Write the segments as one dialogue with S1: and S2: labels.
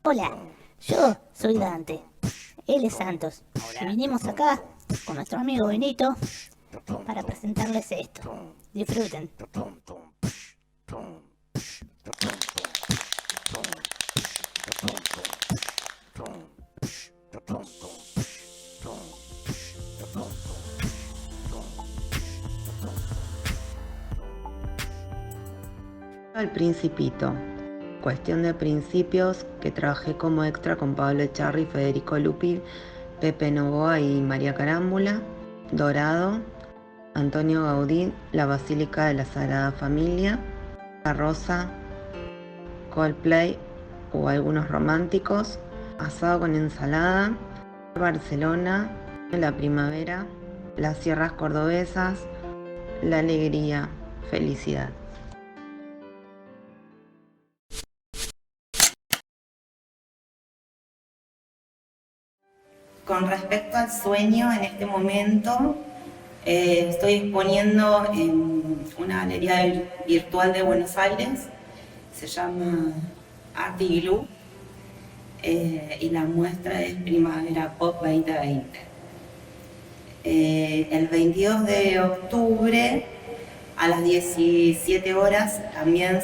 S1: Hola, yo soy Dante. Él es Santos. Y vinimos acá con nuestro amigo Benito para presentarles esto. Disfruten.
S2: El Principito. Cuestión de principios, que trabajé como extra con Pablo Echarri, Federico Lupi, Pepe Novoa y María Carámbula. Dorado, Antonio Gaudí, la Basílica de la Sagrada Familia. La Rosa, Coldplay o algunos románticos. Asado con ensalada. Barcelona, la primavera, las sierras cordobesas, la alegría, felicidad.
S3: Con respecto al sueño, en este momento estoy exponiendo en una galería virtual de Buenos Aires, se llama Art Igloo, y la muestra es Primavera Pop 2020. El 22 de octubre a las 17 horas también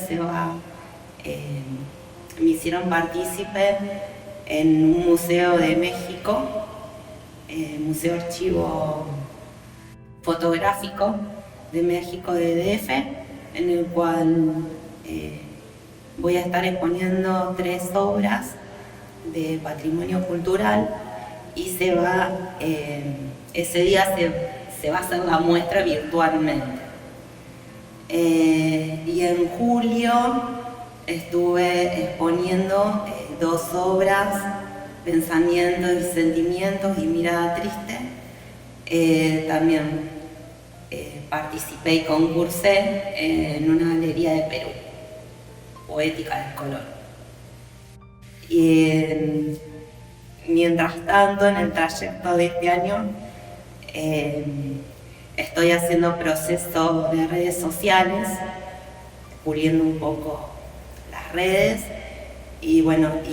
S3: me hicieron partícipe en un museo de México, Museo Archivo Fotográfico de México de DF, en el cual voy a estar exponiendo 3 obras de patrimonio cultural y ese día se va a hacer la muestra virtualmente. Y en julio estuve exponiendo 2 obras, Pensamientos y Sentimientos y Mirada Triste. También participé y concursé en una galería de Perú, Poética del Color. Y mientras tanto, en el trayecto de este año, estoy haciendo procesos de redes sociales, puliendo un poco las redes y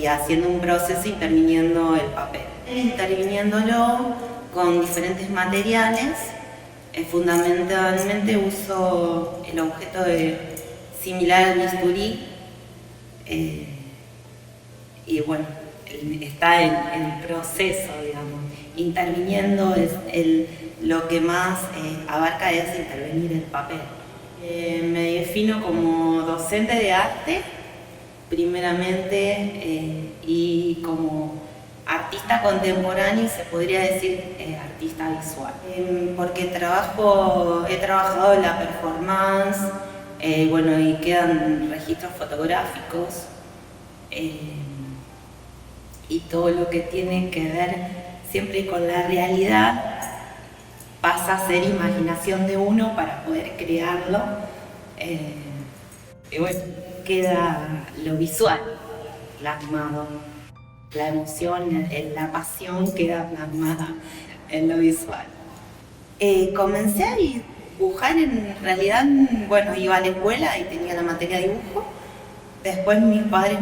S3: haciendo un proceso interviniendo el papel. Interviniéndolo con diferentes materiales, fundamentalmente uso el objeto similar al bisturí, y está en el proceso, digamos. Interviniendo lo que más abarca es intervenir el papel. Me defino como docente de arte, primeramente, y como artista contemporáneo, se podría decir artista visual. Porque he trabajado en la performance, y quedan registros fotográficos, y todo lo que tiene que ver siempre con la realidad pasa a ser imaginación de uno para poder crearlo. Queda lo visual plasmado, la emoción, la pasión queda plasmada en lo visual. Comencé a dibujar, en realidad, iba a la escuela y tenía la materia de dibujo. Después mis padres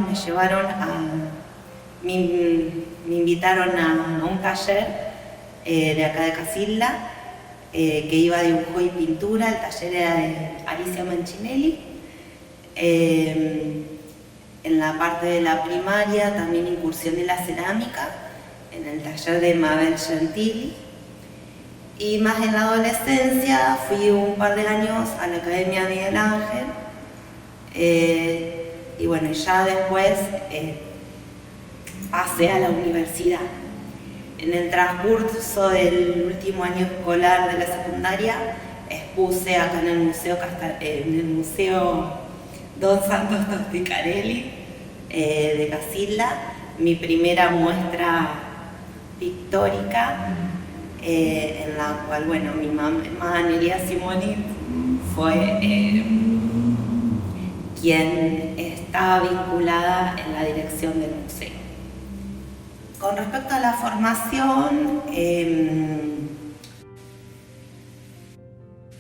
S3: me invitaron a un taller de acá de Casilda, que iba a dibujo y pintura. El taller era de Alicia Manchinelli. En la parte de la primaria también incursioné en la cerámica, en el taller de Mabel Gentili. Y más en la adolescencia fui un par de años a la Academia Miguel Ángel. Y ya después pasé a la universidad. En el transcurso del último año escolar de la secundaria expuse acá en el Museo Don Santos Tosticarelli de Casilda, mi primera muestra pictórica, en la cual mi mamá Nelia Simoni fue quien estaba vinculada en la dirección del museo. Con respecto a la formación,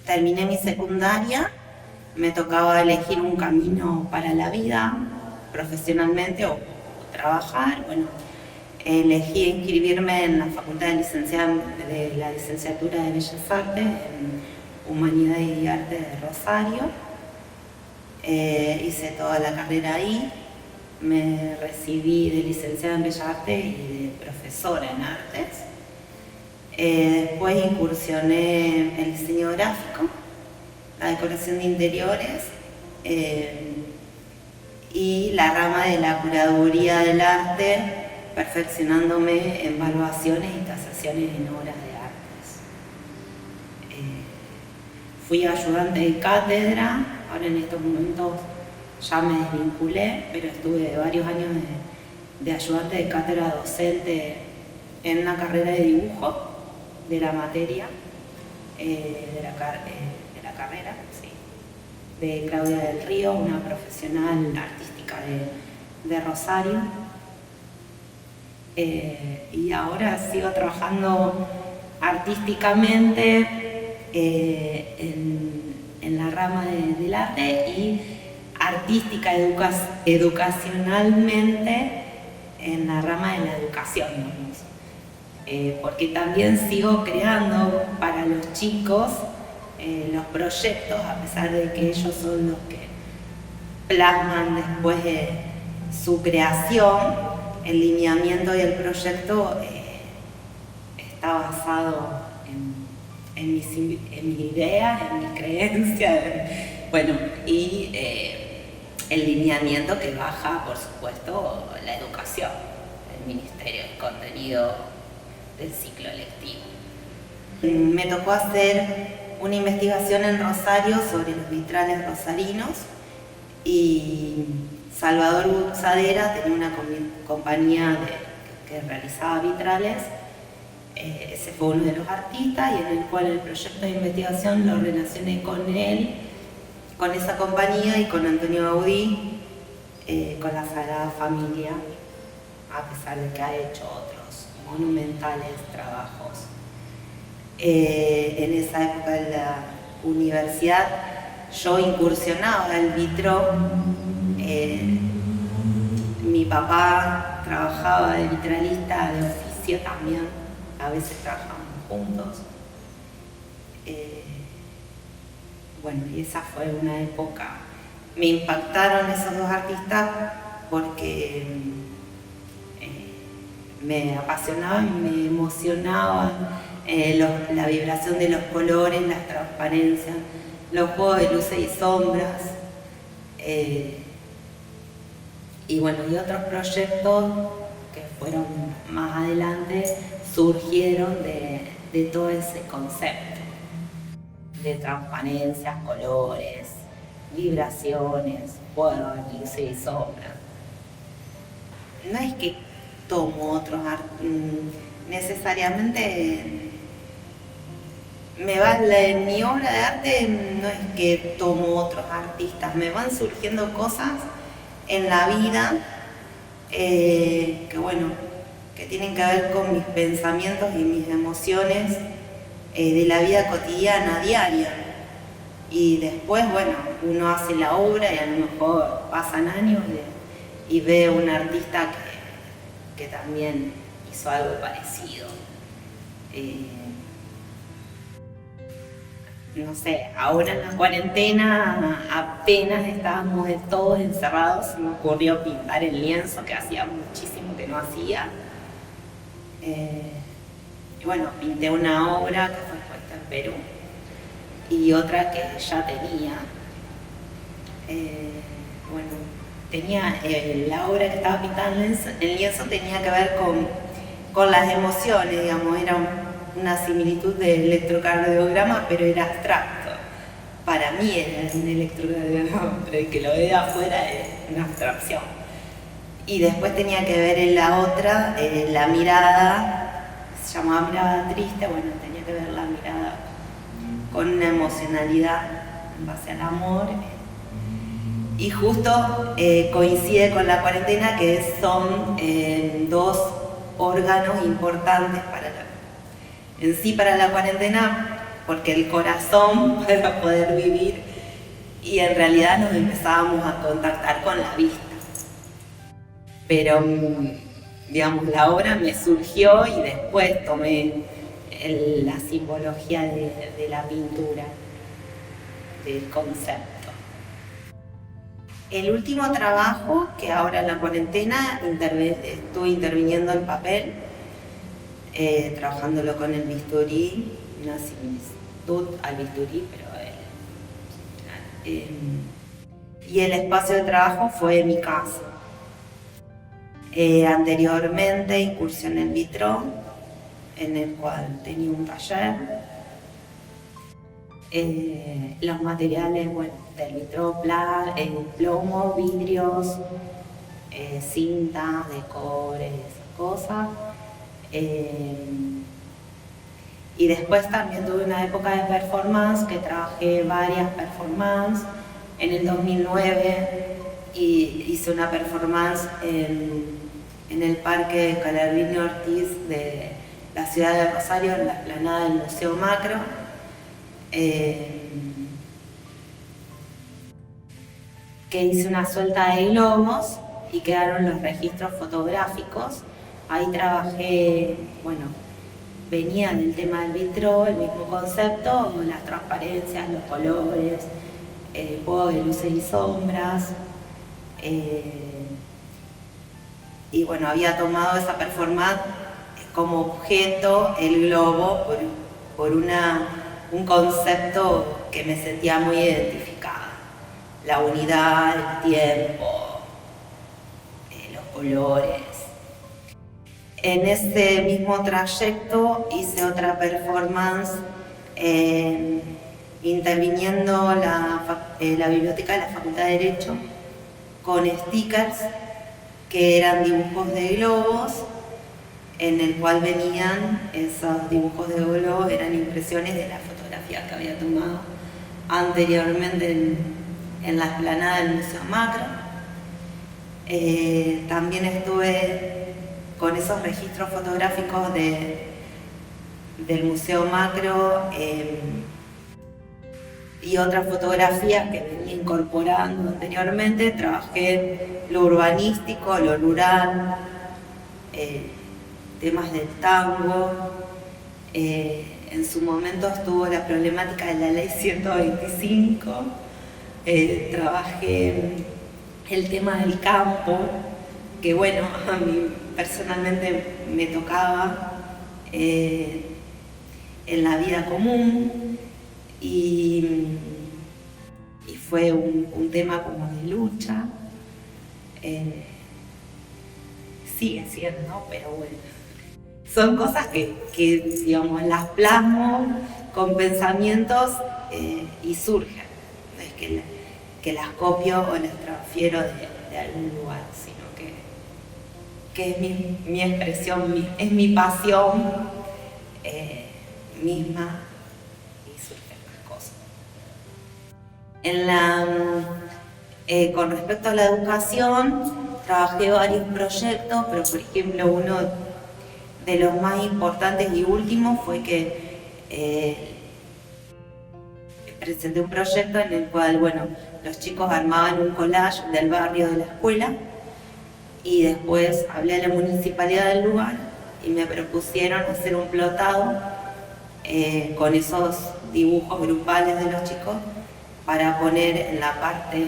S3: terminé mi secundaria, me tocaba elegir un camino para la vida. profesionalmente o trabajar. Bueno, elegí inscribirme en la Facultad de la Licenciatura de Bellas Artes en Humanidades y Arte de Rosario. Hice toda la carrera ahí, me recibí de licenciada en Bellas Artes y de profesora en Artes. Después incursioné en el diseño gráfico, la decoración de interiores y la rama de la curaduría del arte, perfeccionándome en evaluaciones y tasaciones en obras de artes. Fui ayudante de cátedra, ahora en estos momentos ya me desvinculé, pero estuve varios años de ayudante de cátedra docente en una carrera de dibujo de la materia, de la carrera, sí, de Claudia del Río, una profesional artística de Rosario. Y ahora sigo trabajando artísticamente en la rama del arte y artística educacionalmente en la rama de la educación, digamos. Porque también sigo creando para los chicos los proyectos, a pesar de que ellos son los que plasman después de su creación. El lineamiento y el proyecto está basado en mis ideas, en mis creencias, y el lineamiento que baja, por supuesto, la educación, el Ministerio del Contenido del ciclo lectivo. Me tocó hacer una investigación en Rosario sobre los vitrales rosarinos y Salvador Buxadera tenía una compañía que realizaba vitrales. Ese fue uno de los artistas y en el cual el proyecto de investigación lo relacioné con él, con esa compañía y con Antonio Gaudí, con la Sagrada Familia, a pesar de que ha hecho otros monumentales trabajos. En esa época de la universidad yo incursionaba el vitro. Mi papá trabajaba de vitralista de oficio también, a veces trabajamos juntos. Y esa fue una época. Me impactaron esos dos artistas porque me apasionaban, me emocionaban la vibración de los colores, las transparencias, los juegos de luces y sombras. Y otros proyectos que fueron más adelante surgieron de todo ese concepto de transparencias, colores, vibraciones, juegos de luces y sombras. No es que tomo otros necesariamente. En mi obra de arte no es que tomo otros artistas, me van surgiendo cosas en la vida que tienen que ver con mis pensamientos y mis emociones de la vida cotidiana, diaria. Y después, uno hace la obra y a lo mejor pasan años y ve un artista que también hizo algo parecido. No sé, ahora en la cuarentena apenas estábamos todos encerrados, se me ocurrió pintar el lienzo, que hacía muchísimo que no hacía. Pinté una obra que fue expuesta en Perú y otra que ya tenía. La obra que estaba pintada en el lienzo tenía que ver con las emociones, digamos, era una similitud de electrocardiograma, pero era abstracto. Para mí era un electrocardiograma, pero el que lo ve de afuera es una abstracción. Y después tenía que ver en la otra, la mirada, se llamaba mirada triste, tenía que ver la mirada con una emocionalidad en base al amor. Y justo coincide con la cuarentena, que son dos órganos importantes para la cuarentena, porque el corazón para poder vivir, y en realidad nos empezábamos a contactar con la vista. pero digamos, la obra me surgió y después tomé la simbología de la pintura, del concepto. El último trabajo, que ahora en la cuarentena estuve interviniendo en papel, trabajándolo con el bisturí, una similitud al bisturí, pero y el espacio de trabajo fue mi casa. Anteriormente incursioné en vitrón, en el cual tenía un taller. Los materiales, bueno, del vitrón, plomo, vidrios, cintas de cobre, esas cosas. Y después también tuve una época de performance, que trabajé varias performances. En el 2009 hice una performance en el Parque Calarbino Ortiz de la ciudad de Rosario, en la explanada del Museo Macro. Que hice una suelta de globos y quedaron los registros fotográficos. Ahí trabajé, bueno, venía del tema del vitro, el mismo concepto, las transparencias, los colores, el juego de luces y sombras. Y bueno, había tomado esa performance como objeto el globo por un concepto que me sentía muy identificada. La unidad, el tiempo, los colores. En ese mismo trayecto hice otra performance interviniendo la biblioteca de la Facultad de Derecho con stickers que eran dibujos de globos, en el cual venían esos dibujos de globos, eran impresiones de las fotografías que había tomado anteriormente en la explanada del Museo Macro. También estuve con esos registros fotográficos del Museo Macro y otras fotografías que venía incorporando anteriormente. Trabajé lo urbanístico, lo rural, temas del tango. En su momento estuvo la problemática de la ley 125. Trabajé el tema del campo, que bueno, a mí personalmente me tocaba en la vida común, y fue un tema como de lucha. Sigue siendo, pero bueno, son cosas que digamos, las plasmo con pensamientos y surgen. No es que las copio o las transfiero de algún lugar, sino que es mi expresión, es mi pasión misma, y surgen las cosas. Con respecto a la educación, trabajé varios proyectos, pero por ejemplo uno de los más importantes y últimos fue que presenté un proyecto en el cual, bueno, los chicos armaban un collage del barrio de la escuela, y después hablé a la municipalidad del lugar y me propusieron hacer un plotado con esos dibujos grupales de los chicos para poner en la parte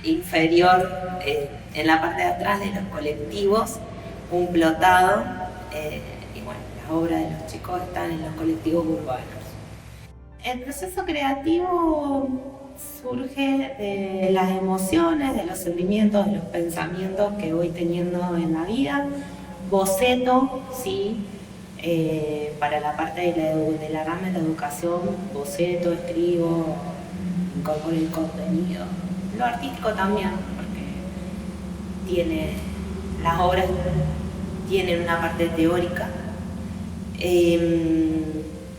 S3: inferior, en la parte de atrás de los colectivos, un plotado. Y bueno, las obras de los chicos están en los colectivos urbanos. El proceso creativo surge de las emociones, de los sentimientos, de los pensamientos que voy teniendo en la vida. Boceto, sí, para la parte de la rama de la educación, boceto, escribo, incorporo el contenido. Lo artístico también, porque las obras tienen una parte teórica.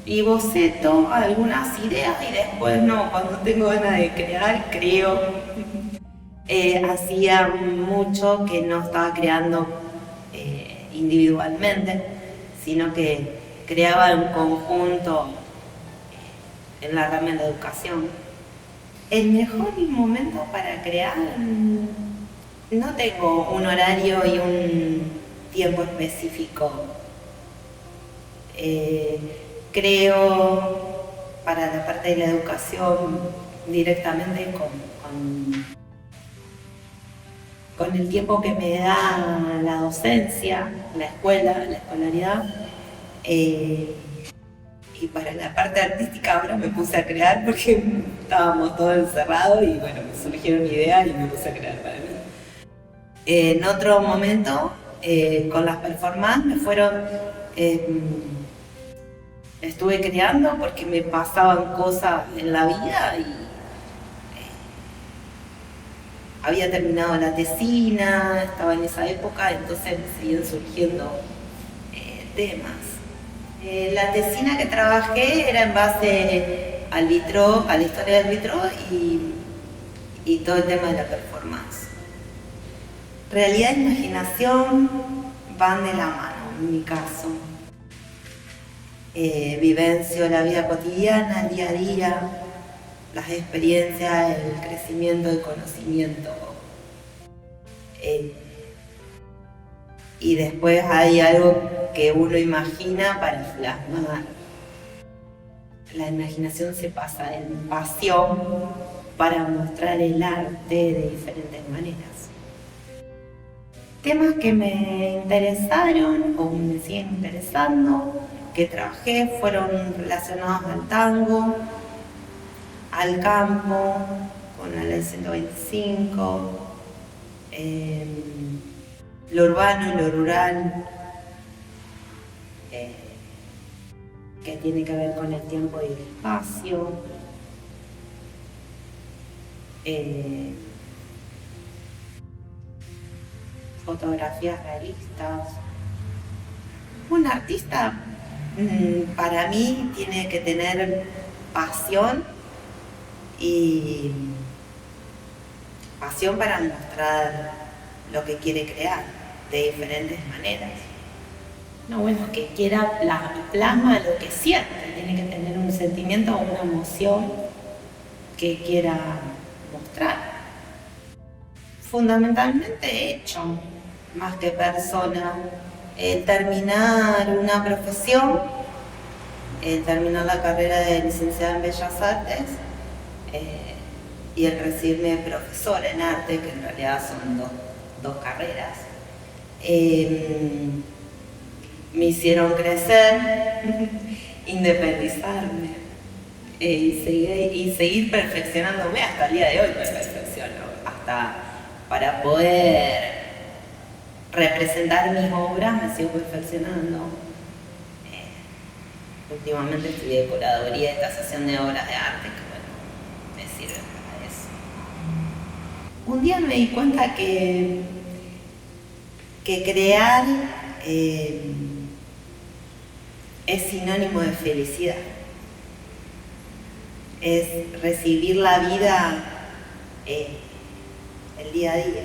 S3: Y boceto algunas ideas, y después no, cuando tengo ganas de crear, creo. Hacía mucho que no estaba creando individualmente, sino que creaba en conjunto en la rama de la educación. El mejor momento para crear, no tengo un horario y un tiempo específico. Creo para la parte de la educación directamente con el tiempo que me da la docencia, la escuela, la escolaridad. Y para la parte artística ahora me puse a crear porque estábamos todos encerrados y bueno, me surgieron ideas y me puse a crear para mí. En otro momento, con las performances estuve creando porque me pasaban cosas en la vida y había terminado la tesina, estaba en esa época, entonces me seguían surgiendo temas. La tesina que trabajé era en base al vitró, a la historia del vitró y todo el tema de la performance. Realidad e imaginación van de la mano, en mi caso. Vivencio la vida cotidiana, el día a día, las experiencias, el crecimiento, el conocimiento. Y después hay algo que uno imagina para plasmar. La imaginación se pasa en pasión para mostrar el arte de diferentes maneras. Temas que me interesaron o me siguen interesando, que trabajé, fueron relacionados al tango, al campo, con la ley 125, lo urbano y lo rural, que tiene que ver con el tiempo y el espacio, fotografías realistas. Un artista para mí tiene que tener pasión y pasión para mostrar lo que quiere crear de diferentes maneras. No, bueno, que quiera plasma lo que siente, tiene que tener un sentimiento o una emoción que quiera mostrar. Fundamentalmente hecho, más que persona. Terminar una profesión, terminar la carrera de licenciada en Bellas Artes y el recibirme de profesora en arte, que en realidad son dos carreras, me hicieron crecer, independizarme y seguir perfeccionándome hasta el día de hoy. Me perfecciono, hasta para poder representar mis obras me sigo perfeccionando. Últimamente estudié curaduría y tasación de obras de arte, que bueno, me sirve para eso. Un día me di cuenta que crear es sinónimo de felicidad. Es recibir la vida el día a día.